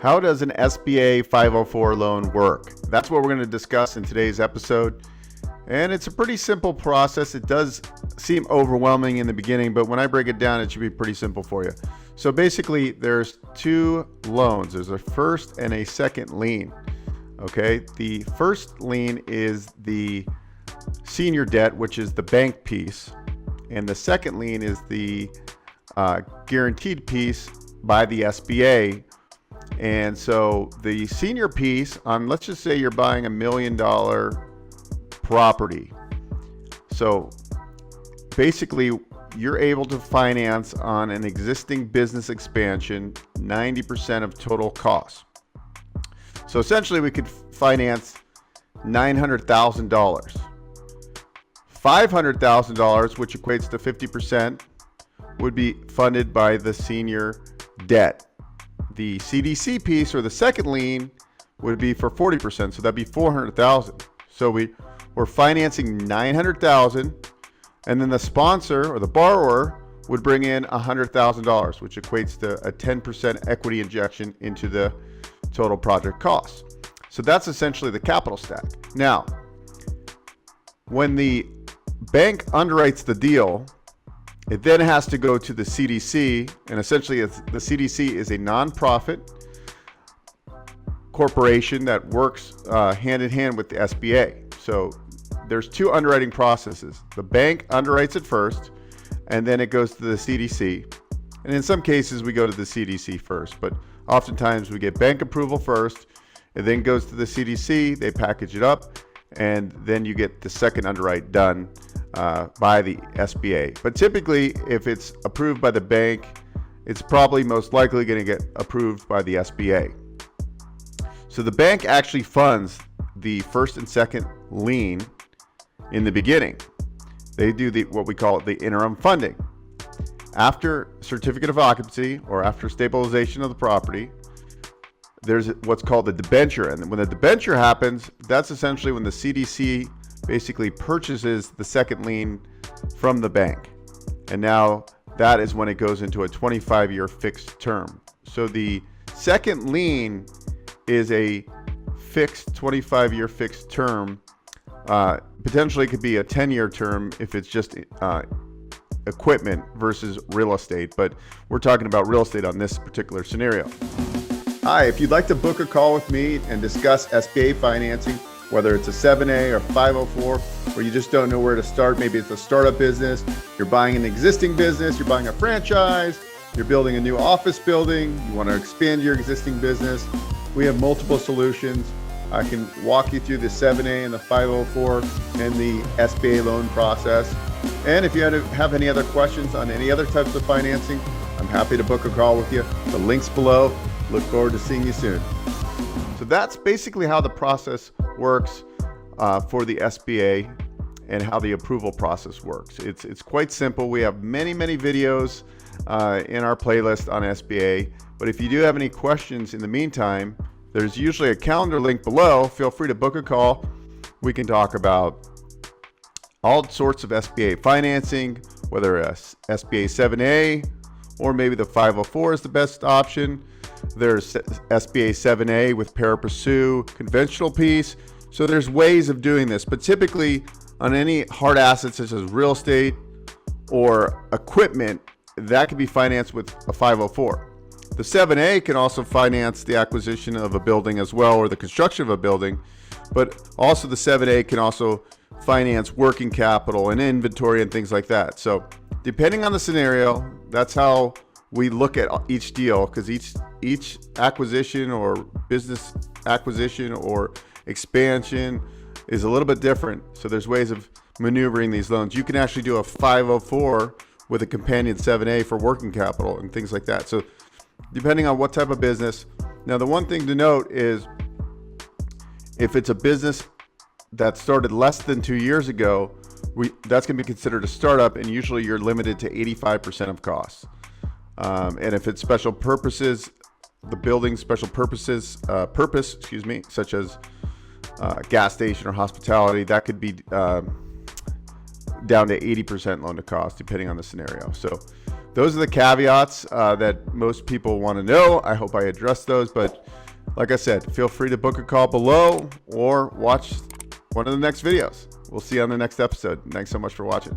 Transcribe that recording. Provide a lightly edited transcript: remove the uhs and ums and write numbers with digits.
How does an SBA 504 loan work? That's what we're going to discuss in today's episode. And it's a pretty simple process. It does seem overwhelming in the beginning, but when I break it down, it should be pretty simple for you. So basically, there's two loans. There's a first and a second lien. Okay, the first lien is the senior debt, which is the bank piece. And the second lien is the guaranteed piece by the SBA. And so the senior piece on, let's just say you're buying $1 million property. So basically you're able to finance on an existing business expansion 90% of total costs. So essentially we could finance $900,000. $500,000, which equates to 50%, would be funded by the senior debt. The CDC piece, or the second lien, would be for 40%, so that'd be $400,000. So we're financing $900,000, and then the sponsor or the borrower would bring in $100,000, which equates to a 10% equity injection into the total project cost. So that's essentially the capital stack. Now, when the bank underwrites the deal, it then has to go to the CDC, and essentially the CDC is a nonprofit corporation that works hand in hand with the SBA. So there's two underwriting processes. The bank underwrites it first, and then it goes to the CDC. And in some cases, we go to the CDC first, but oftentimes we get bank approval first, it then goes to the CDC, they package it up, and then you get the second underwrite done by the SBA. But typically, if it's approved by the bank, it's probably most likely going to get approved by the SBA. So the bank actually funds the first and second lien in the beginning. They do what we call the interim funding. After certificate of occupancy or after stabilization of the property, there's what's called the debenture. And when the debenture happens, that's essentially when the CDC basically purchases the second lien from the bank. And now that is when it goes into a 25-year fixed term. So the second lien is a fixed 25-year fixed term. Potentially could be a 10-year term if it's just equipment versus real estate. But we're talking about real estate on this particular scenario. Hi, if you'd like to book a call with me and discuss SBA financing, whether it's a 7A or 504, or you just don't know where to start, maybe it's a startup business, you're buying an existing business, you're buying a franchise, you're building a new office building, you want to expand your existing business, we have multiple solutions. I can walk you through the 7A and the 504 and the SBA loan process. And if you have any other questions on any other types of financing, I'm happy to book a call with you. The link's below. Look forward to seeing you soon. So that's basically how the process works for the SBA and how the approval process works. It's quite simple. We have many videos in our playlist on SBA. But if you do have any questions in the meantime, there's usually a calendar link below. Feel free to book a call. We can talk about all sorts of SBA financing, whether it's SBA 7A or maybe the 504 is the best option. There's SBA 7A with pari passu, conventional piece. So there's ways of doing this, but typically on any hard assets such as real estate or equipment, that can be financed with a 504. The 7A can also finance the acquisition of a building as well, or the construction of a building, but also the 7A can also finance working capital and inventory and things like that. So depending on the scenario, that's how we look at each deal, because each acquisition or business acquisition or expansion is a little bit different. So there's ways of maneuvering these loans. You can actually do a 504 with a companion 7A for working capital and things like that. So depending on what type of business. Now, the one thing to note is if it's a business that started less than 2 years ago, that's going to be considered a startup, and usually you're limited to 85% of costs. And if it's special purposes, the building special purpose, such as gas station or hospitality, that could be down to 80% loan to cost, depending on the scenario. So those are the caveats that most people want to know. I hope I addressed those, but like I said, feel free to book a call below or watch one of the next videos. We'll see you on the next episode. Thanks so much for watching.